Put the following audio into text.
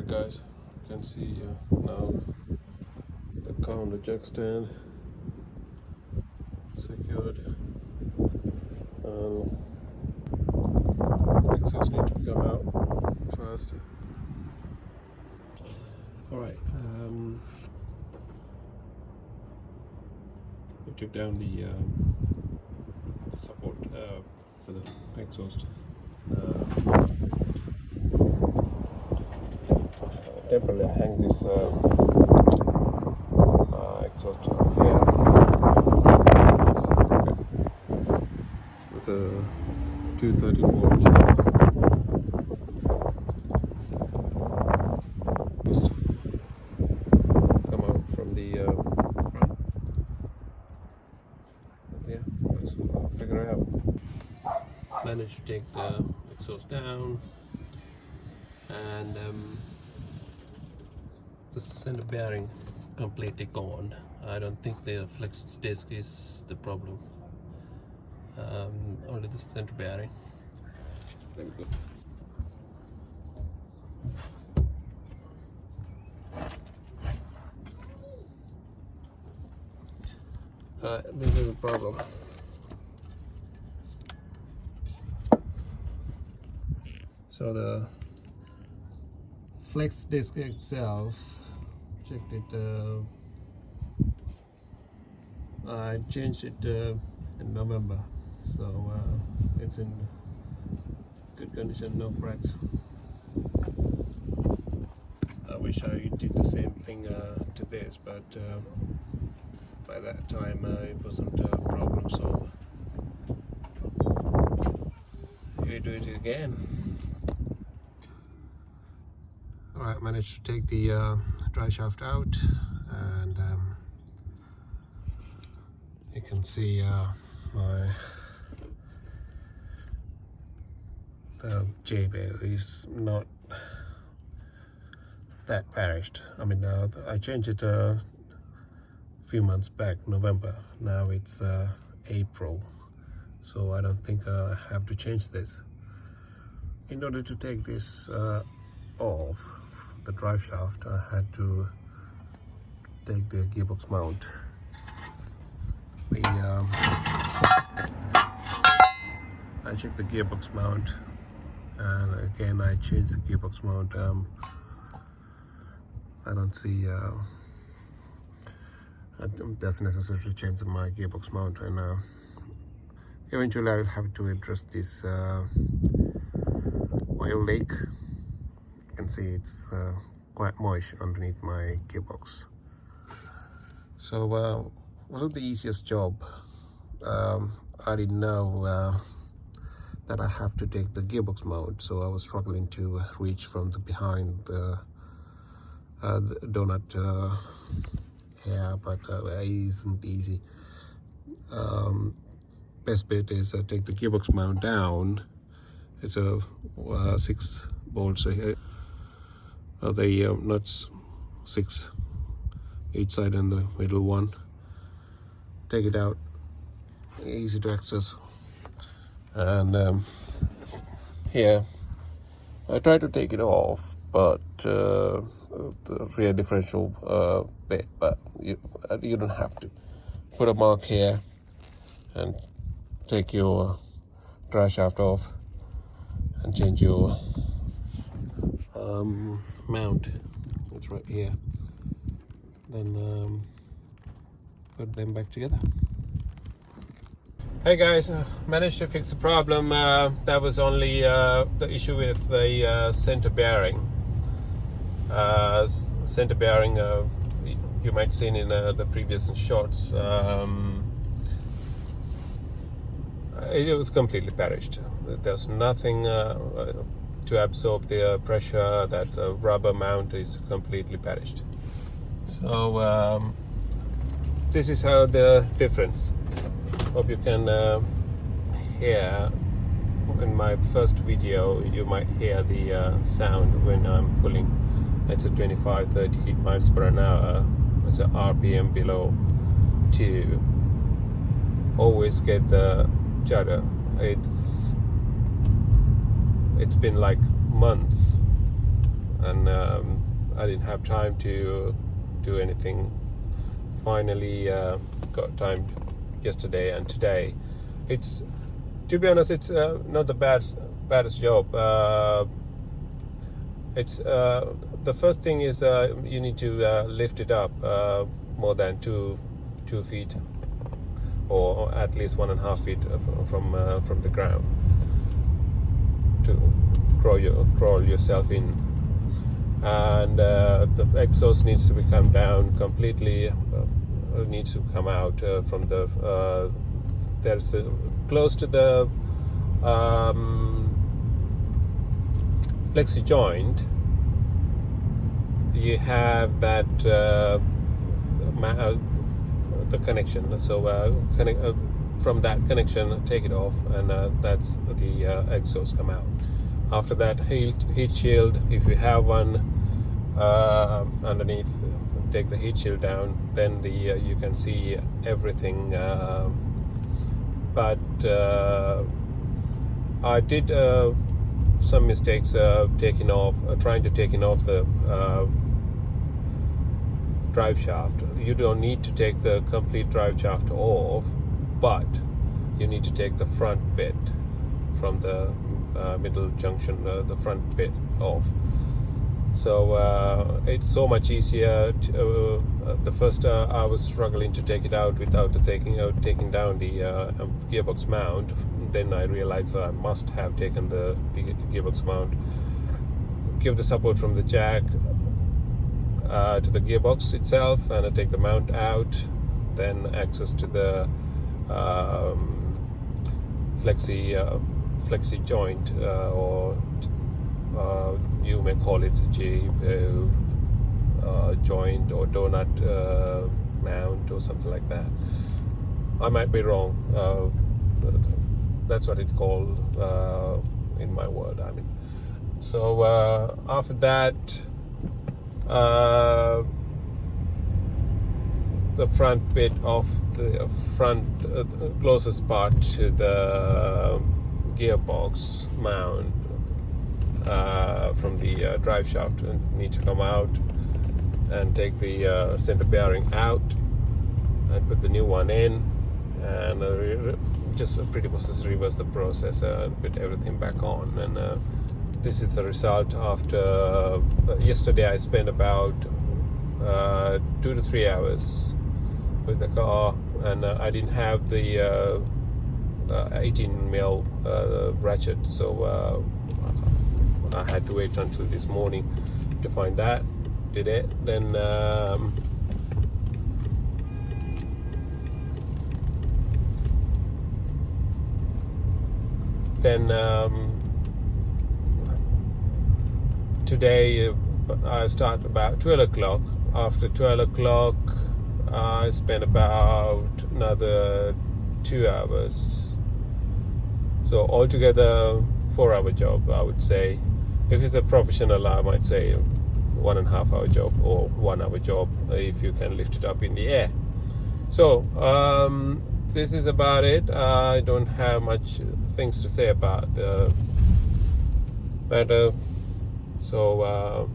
guys, you can see now the car on the jack stand secured. Exhausts need to come out first. Alright, we took down the support for the exhaust. Temporarily hang this exhaust here. This bracket with a 230 volts. Just come out from the front. Yeah, let's figure it out. Managed to take the exhaust down, and the center bearing completely gone. I don't think the flex disc is the problem. Only the center bearing. There we go. This is a problem. So the flex disc itself, checked it. I changed it in November, so it's in good condition, no cracks. I wish I did the same thing to this, but by that time it wasn't a problem, so we do it again. Alright, managed to take the dry shaft out, and you can see the J-bear is not that perished. I mean, I changed it a few months back, November. Now it's April, so I don't think I have to change this. In order to take this off the drive shaft, I had to take the gearbox mount. I checked the gearbox mount, and again I changed the gearbox mount. I don't see that's necessary to change my gearbox mount, and eventually I will have to address this oil leak. You can see it's quite moist underneath my gearbox. So wasn't the easiest job. I didn't know that I have to take the gearbox mount, so I was struggling to reach from the behind the donut here, but it isn't easy. Best bit is take the gearbox mount down. It's a 6 bolts here. The nuts 6 each side and the middle one. Take it out, easy to access. And here I tried to take it off, but the rear differential bit, but you don't have to. Put a mark here and take your dry shaft off and change your mount. It's right here. Then put them back together. Hey guys, managed to fix the problem. That was only the issue with the center bearing. Center bearing, you might have seen in the previous shots, it was completely perished. There's nothing to absorb the pressure. That rubber mount is completely perished. So this is how the difference. Hope you can hear. In my first video you might hear the sound when I'm pulling. It's a 25-30 miles per hour. It's a RPM below 2. Always get the judder. It's been like months and I didn't have time to do anything. Finally got time yesterday and today. It's, to be honest, it's not the baddest job. It's the first thing is you need to lift it up more than 2 feet, or at least 1.5 feet from the ground, to crawl yourself in. And the exhaust needs to be come down completely. Needs to come out from the there's close to the flexi joint. You have that the connection. So from that connection, take it off, and that's the exhaust come out. After that, heat shield, if you have one underneath, take the heat shield down, then you can see everything. But I did some mistakes trying to taking off the drive shaft. You don't need to take the complete drive shaft off, but you need to take the front bit from the middle junction, the front bit off. So it's so much easier. The first I was struggling to take it out without taking down the gearbox mount. Then I realized I must have taken the gearbox mount, give the support from the jack to the gearbox itself, and I take the mount out, then access to the flexi joint, or you may call it J joint or donut mount or something like that. I might be wrong. That's what it's called in my world. I mean, so after that, the front bit of the front closest part to the gearbox mount from the drive shaft needs to come out, and take the center bearing out and put the new one in, and just pretty much reverse the process, put everything back on. And this is the result after yesterday. I spent about 2 to 3 hours with the car, and I didn't have the 18mm ratchet, so I had to wait until this morning to find that. Did it, then today I start about 12 o'clock. After 12 o'clock I spent about another 2 hours. So altogether 4-hour job, I would say. If it's a professional, I might say 1.5 hour job, or 1 hour job if you can lift it up in the air. So this is about it. I don't have much things to say about the matter. So